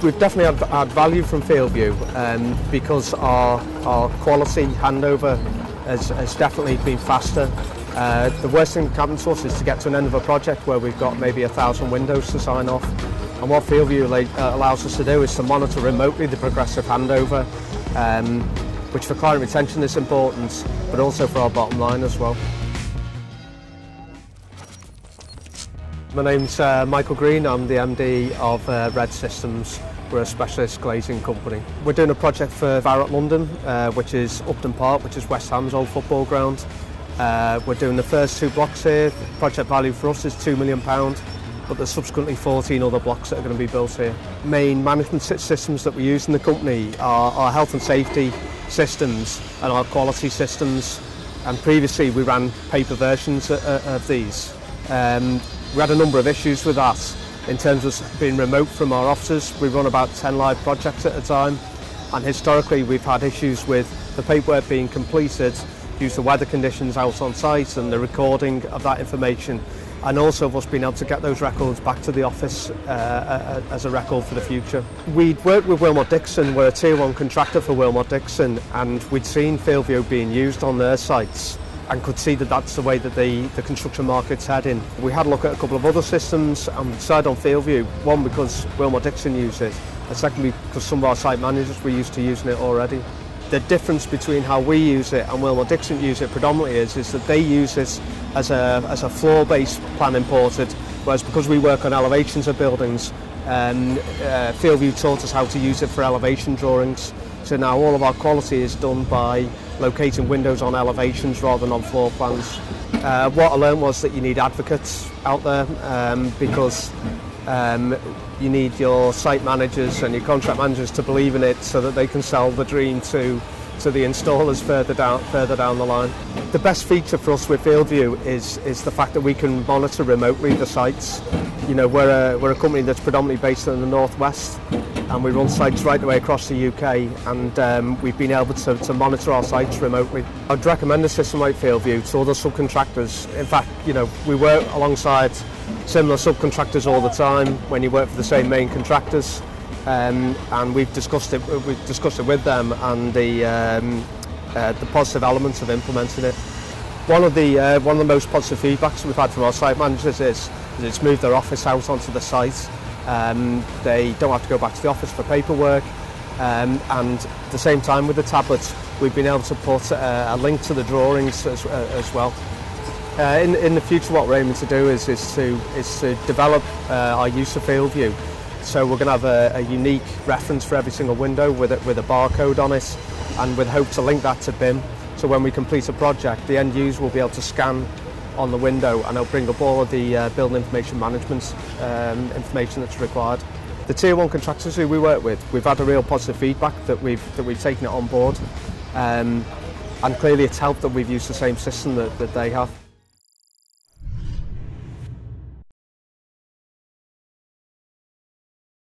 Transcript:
We've definitely had value from FieldView because our quality handover has definitely been faster. The worst thing that can happen to us is to get to an end of a project where we've got maybe 1,000 windows to sign off. And what FieldView allows us to do is to monitor remotely the progressive handover, which for client retention is important, but also for our bottom line as well. My name's Michael Green, I'm the MD of RED Systems. We're a specialist glazing company. We're doing a project for Variante London, which is Upton Park, which is West Ham's old football ground. We're doing the first 2 blocks here. The project value for us is £2 million, but there's subsequently 14 other blocks that are going to be built here. Main management systems that we use in the company are our health and safety systems and our quality systems, and previously we ran paper versions of these. We had a number of issues with that in terms of being remote from our offices. We run about 10 live projects at a time, and historically we've had issues with the paperwork being completed due to weather conditions out on site and the recording of that information, and also of us being able to get those records back to the office as a record for the future. We'd worked with Wilmot Dixon, we're a tier 1 contractor for Wilmot Dixon, and we'd seen FieldView being used on their sites and could see that that's the way that the construction market's heading. We had a look at a couple of other systems and decided on FieldView, one because Wilmot Dixon used it, and secondly because some of our site managers were used to using it already. The difference between how we use it and Wilmot Dixon use it predominantly is that they use this as a floor-based plan imported, whereas because we work on elevations of buildings, FieldView taught us how to use it for elevation drawings. So now all of our quality is done by locating windows on elevations rather than on floor plans. What I learned was that you need advocates out there because you need your site managers and your contract managers to believe in it so that they can sell the dream to the installers further down the line. The best feature for us with FieldView is the fact that we can monitor remotely the sites. You know, we're a company that's predominantly based in the northwest, and we run sites right the way across the UK, and we've been able to monitor our sites remotely. I'd recommend a system like FieldView to other subcontractors. In fact, you know, we work alongside similar subcontractors all the time when you work for the same main contractors, and we've discussed it with them and the positive elements of implementing it. One of the most positive feedbacks we've had from our site managers is it's moved their office out onto the site. They don't have to go back to the office for paperwork, and at the same time with the tablets we've been able to put a link to the drawings as well. In the future what we're aiming to do is to develop our use of FieldView. So we're going to have a unique reference for every single window with a barcode on it, and with hope to link that to BIM. So when we complete a project, the end user will be able to scan on the window and it'll bring up all of the building information management information that's required. The tier 1 contractors who we work with, we've had a real positive feedback that we've taken it on board, and clearly it's helped that we've used the same system that they have.